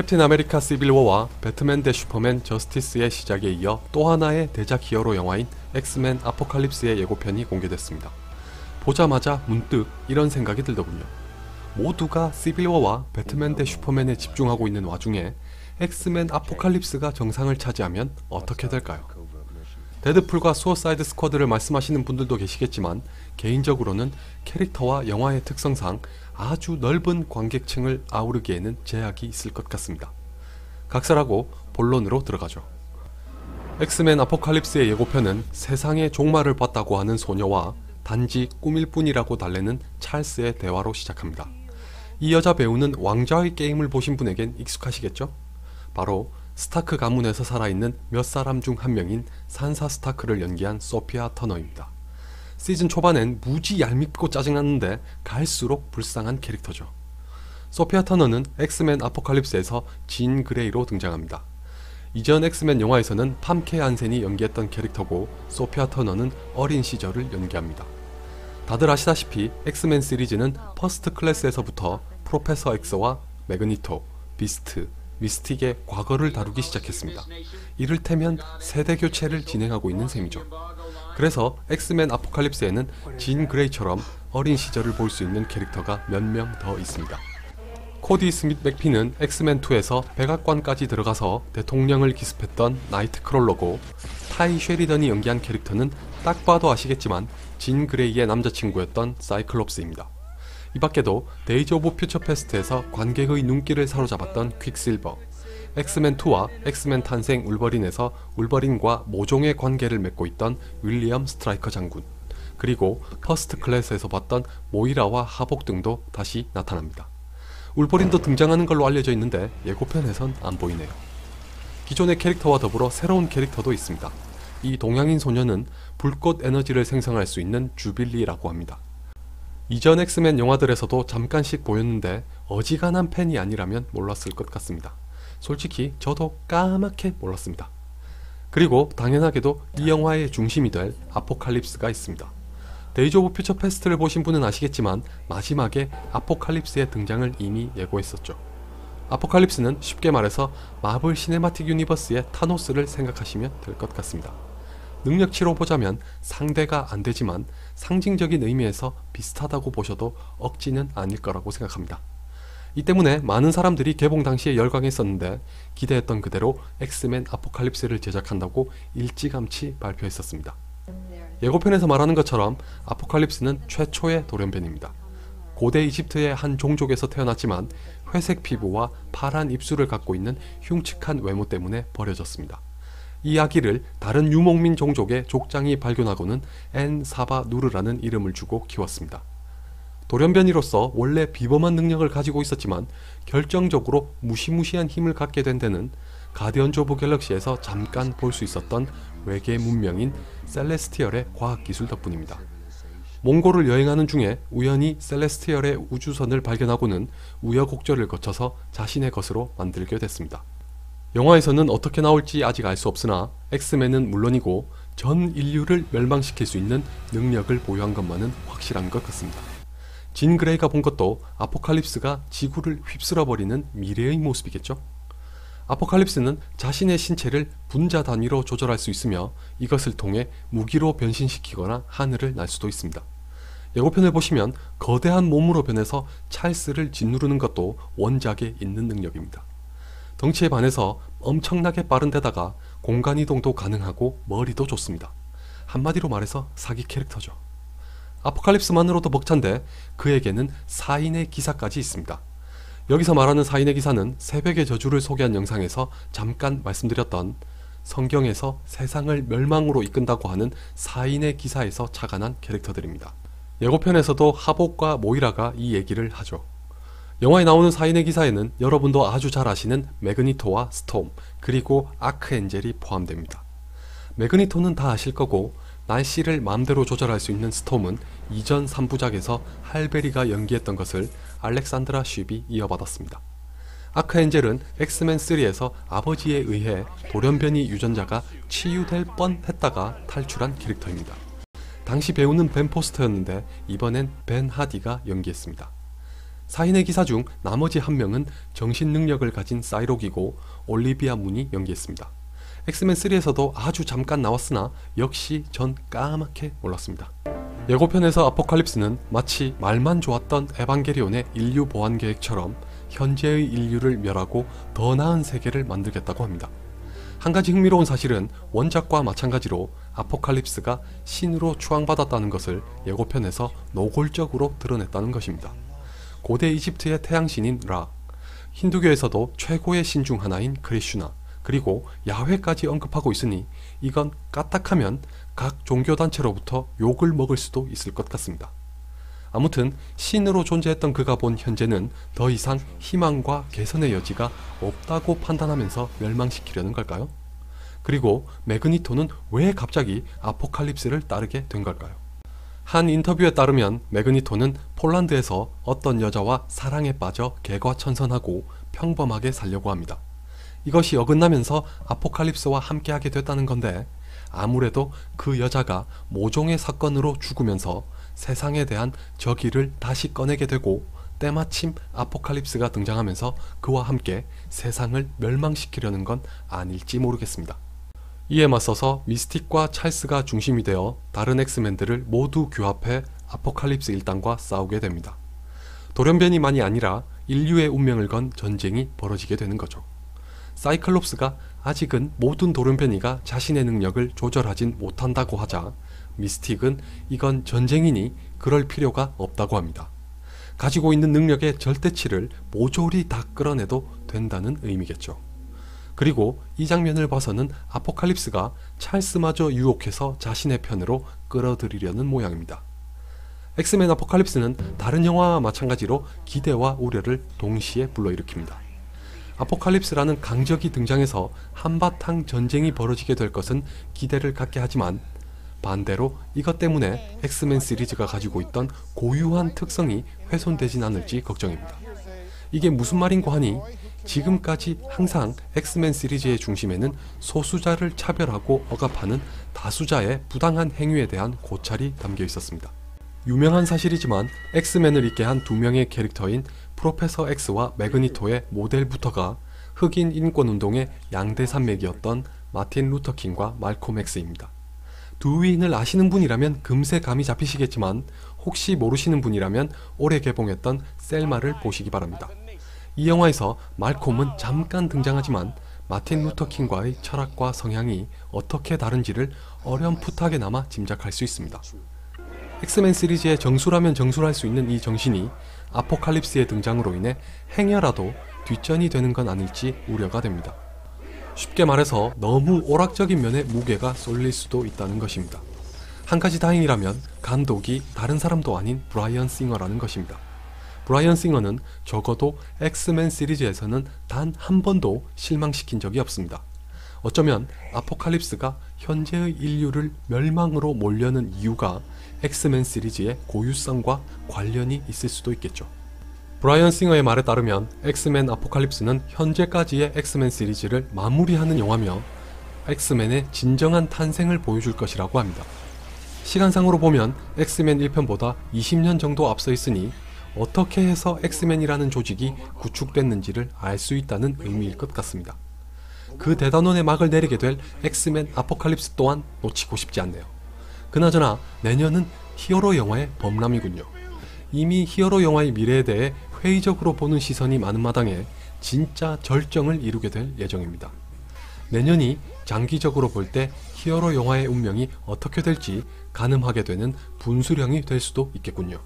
캡틴 아메리카 시빌워와 배트맨 대 슈퍼맨 저스티스의 시작에 이어 또 하나의 대작 히어로 영화인 엑스맨 아포칼립스의 예고편이 공개됐습니다. 보자마자 문득 이런 생각이 들더군요. 모두가 시빌워와 배트맨 대 슈퍼맨에 집중하고 있는 와중에 엑스맨 아포칼립스가 정상을 차지하면 어떻게 될까요? 데드풀과 수어사이드 스쿼드를 말씀하시는 분들도 계시겠지만 개인적으로는 캐릭터와 영화의 특성상 아주 넓은 관객층을 아우르기에는 제약이 있을 것 같습니다. 각설하고 본론으로 들어가죠. 엑스맨 아포칼립스의 예고편은 세상의 종말을 봤다고 하는 소녀와 단지 꿈일 뿐이라고 달래는 찰스의 대화로 시작합니다. 이 여자 배우는 왕좌의 게임을 보신 분에겐 익숙하시겠죠? 바로 스타크 가문에서 살아있는 몇 사람 중 한 명인 산사 스타크를 연기한 소피아 터너입니다. 시즌 초반엔 무지 얄밉고 짜증났는데 갈수록 불쌍한 캐릭터죠. 소피아 터너는 엑스맨 아포칼립스에서 진 그레이로 등장합니다. 이전 엑스맨 영화에서는 팜케 안센이 연기했던 캐릭터고 소피아 터너는 어린 시절을 연기합니다. 다들 아시다시피 엑스맨 시리즈는 퍼스트 클래스에서부터 프로페서 X와 매그니토, 비스트, 미스틱의 과거를 다루기 시작했습니다. 이를테면 세대 교체를 진행하고 있는 셈이죠. 그래서 엑스맨 아포칼립스에는 진 그레이처럼 어린 시절을 볼 수 있는 캐릭터가 몇 명 더 있습니다. 코디 스밋 맥피는 엑스맨2에서 백악관까지 들어가서 대통령을 기습했던 나이트크롤러고, 타이 쉐리던이 연기한 캐릭터는 딱 봐도 아시겠지만 진 그레이의 남자친구였던 사이클롭스입니다. 이 밖에도 데이즈 오브 퓨처 패스트에서 관객의 눈길을 사로잡았던 퀵실버, 엑스맨2와 엑스맨 탄생 울버린에서 울버린과 모종의 관계를 맺고 있던 윌리엄 스트라이커 장군, 그리고 퍼스트 클래스에서 봤던 모이라와 하복 등도 다시 나타납니다. 울버린도 등장하는 걸로 알려져 있는데 예고편에선 안 보이네요. 기존의 캐릭터와 더불어 새로운 캐릭터도 있습니다. 이 동양인 소녀는 불꽃 에너지를 생성할 수 있는 주빌리라고 합니다. 이전 엑스맨 영화들에서도 잠깐씩 보였는데 어지간한 팬이 아니라면 몰랐을 것 같습니다. 솔직히 저도 까맣게 몰랐습니다. 그리고 당연하게도 이 영화의 중심이 될 아포칼립스가 있습니다. 데이즈 오브 퓨처 패스트를 보신 분은 아시겠지만 마지막에 아포칼립스의 등장을 이미 예고했었죠. 아포칼립스는 쉽게 말해서 마블 시네마틱 유니버스의 타노스를 생각하시면 될 것 같습니다. 능력치로 보자면 상대가 안되지만 상징적인 의미에서 비슷하다고 보셔도 억지는 아닐 거라고 생각합니다. 이 때문에 많은 사람들이 개봉 당시에 열광했었는데 기대했던 그대로 엑스맨 아포칼립스를 제작한다고 일찌감치 발표했었습니다. 예고편에서 말하는 것처럼 아포칼립스는 최초의 돌연변입니다. 고대 이집트의 한 종족에서 태어났지만 회색 피부와 파란 입술을 갖고 있는 흉측한 외모 때문에 버려졌습니다. 이 아기를 다른 유목민 종족의 족장이 발견하고는 엔사바 누르라는 이름을 주고 키웠습니다. 돌연변이로서 원래 비범한 능력을 가지고 있었지만 결정적으로 무시무시한 힘을 갖게 된 데는 가디언즈 오브 갤럭시에서 잠깐 볼 수 있었던 외계 문명인 셀레스티얼의 과학기술 덕분입니다. 몽골을 여행하는 중에 우연히 셀레스티얼의 우주선을 발견하고는 우여곡절을 거쳐서 자신의 것으로 만들게 됐습니다. 영화에서는 어떻게 나올지 아직 알 수 없으나 엑스맨은 물론이고 전 인류를 멸망시킬 수 있는 능력을 보유한 것만은 확실한 것 같습니다. 진 그레이가 본 것도 아포칼립스가 지구를 휩쓸어버리는 미래의 모습이겠죠? 아포칼립스는 자신의 신체를 분자 단위로 조절할 수 있으며 이것을 통해 무기로 변신시키거나 하늘을 날 수도 있습니다. 예고편을 보시면 거대한 몸으로 변해서 찰스를 짓누르는 것도 원작에 있는 능력입니다. 덩치에 반해서 엄청나게 빠른 데다가 공간이동도 가능하고 머리도 좋습니다. 한마디로 말해서 사기 캐릭터죠. 아포칼립스만으로도 벅찬데 그에게는 사인의 기사까지 있습니다. 여기서 말하는 사인의 기사는 새벽의 저주를 소개한 영상에서 잠깐 말씀드렸던 성경에서 세상을 멸망으로 이끈다고 하는 사인의 기사에서 착안한 캐릭터들입니다. 예고편에서도 하복과 모이라가 이 얘기를 하죠. 영화에 나오는 사인의 기사에는 여러분도 아주 잘 아시는 매그니토와 스톰, 그리고 아크엔젤이 포함됩니다. 매그니토는 다 아실 거고 날씨를 마음대로 조절할 수 있는 스톰은 이전 3부작에서 할베리가 연기했던 것을 알렉산드라 쉽이 이어받았습니다. 아크엔젤은 엑스맨 3에서 아버지에 의해 돌연변이 유전자가 치유될 뻔했다가 탈출한 캐릭터입니다. 당시 배우는 벤 포스터였는데 이번엔 벤 하디가 연기했습니다. 4인의 기사 중 나머지 한 명은 정신 능력을 가진 사이록이고 올리비아 문이 연기했습니다. 엑스맨 3에서도 아주 잠깐 나왔으나 역시 전 까맣게 몰랐습니다. 예고편에서 아포칼립스는 마치 말만 좋았던 에반게리온의 인류 보안 계획처럼 현재의 인류를 멸하고 더 나은 세계를 만들겠다고 합니다. 한 가지 흥미로운 사실은 원작과 마찬가지로 아포칼립스가 신으로 추앙받았다는 것을 예고편에서 노골적으로 드러냈다는 것입니다. 고대 이집트의 태양신인 라, 힌두교에서도 최고의 신 중 하나인 크리슈나, 그리고 야훼까지 언급하고 있으니 이건 까딱하면 각 종교단체로부터 욕을 먹을 수도 있을 것 같습니다. 아무튼 신으로 존재했던 그가 본 현재는 더 이상 희망과 개선의 여지가 없다고 판단하면서 멸망시키려는 걸까요? 그리고 매그니토는 왜 갑자기 아포칼립스를 따르게 된 걸까요? 한 인터뷰에 따르면 매그니토는 폴란드에서 어떤 여자와 사랑에 빠져 개과천선하고 평범하게 살려고 합니다. 이것이 어긋나면서 아포칼립스와 함께하게 됐다는 건데, 아무래도 그 여자가 모종의 사건으로 죽으면서 세상에 대한 저기를 다시 꺼내게 되고 때마침 아포칼립스가 등장하면서 그와 함께 세상을 멸망시키려는 건 아닐지 모르겠습니다. 이에 맞서서 미스틱과 찰스가 중심이 되어 다른 엑스맨들을 모두 규합해 아포칼립스 일당과 싸우게 됩니다. 돌연변이만이 아니라 인류의 운명을 건 전쟁이 벌어지게 되는 거죠. 사이클롭스가 아직은 모든 돌연변이가 자신의 능력을 조절하진 못한다고 하자 미스틱은 이건 전쟁이니 그럴 필요가 없다고 합니다. 가지고 있는 능력의 절대치를 모조리 다 끌어내도 된다는 의미겠죠. 그리고 이 장면을 봐서는 아포칼립스가 찰스마저 유혹해서 자신의 편으로 끌어들이려는 모양입니다. 엑스맨 아포칼립스는 다른 영화와 마찬가지로 기대와 우려를 동시에 불러일으킵니다. 아포칼립스라는 강적이 등장해서 한바탕 전쟁이 벌어지게 될 것은 기대를 갖게 하지만, 반대로 이것 때문에 엑스맨 시리즈가 가지고 있던 고유한 특성이 훼손되진 않을지 걱정입니다. 이게 무슨 말인고 하니, 지금까지 항상 엑스맨 시리즈의 중심에는 소수자를 차별하고 억압하는 다수자의 부당한 행위에 대한 고찰이 담겨 있었습니다. 유명한 사실이지만 엑스맨을 있게 한 두 명의 캐릭터인 프로페서 X와 매그니토의 모델부터가 흑인 인권운동의 양대 산맥이었던 마틴 루터 킹과 말콤 X입니다. 두 위인을 아시는 분이라면 금세 감이 잡히시겠지만, 혹시 모르시는 분이라면 올해 개봉했던 셀마를 보시기 바랍니다. 이 영화에서 말콤은 잠깐 등장하지만 마틴 루터 킹과의 철학과 성향이 어떻게 다른지를 어렴풋하게나마 짐작할 수 있습니다. 엑스맨 시리즈의 정수라면 정수할 수 있는 이 정신이 아포칼립스의 등장으로 인해 행여라도 뒷전이 되는 건 아닐지 우려가 됩니다. 쉽게 말해서 너무 오락적인 면에 무게가 쏠릴 수도 있다는 것입니다. 한 가지 다행이라면 감독이 다른 사람도 아닌 브라이언 싱어라는 것입니다. 브라이언 싱어는 적어도 엑스맨 시리즈에서는 단 한 번도 실망시킨 적이 없습니다. 어쩌면 아포칼립스가 현재의 인류를 멸망으로 몰려는 이유가 엑스맨 시리즈의 고유성과 관련이 있을 수도 있겠죠. 브라이언 싱어의 말에 따르면 엑스맨 아포칼립스는 현재까지의 엑스맨 시리즈를 마무리하는 영화며 엑스맨의 진정한 탄생을 보여줄 것이라고 합니다. 시간상으로 보면 엑스맨 1편보다 20년 정도 앞서 있으니 어떻게 해서 엑스맨이라는 조직이 구축됐는지를 알 수 있다는 의미일 것 같습니다. 그 대단원의 막을 내리게 될 엑스맨 아포칼립스 또한 놓치고 싶지 않네요. 그나저나 내년은 히어로 영화의 범람이군요. 이미 히어로 영화의 미래에 대해 회의적으로 보는 시선이 많은 마당에 진짜 절정을 이루게 될 예정입니다. 내년이 장기적으로 볼 때 히어로 영화의 운명이 어떻게 될지 가늠하게 되는 분수령이 될 수도 있겠군요.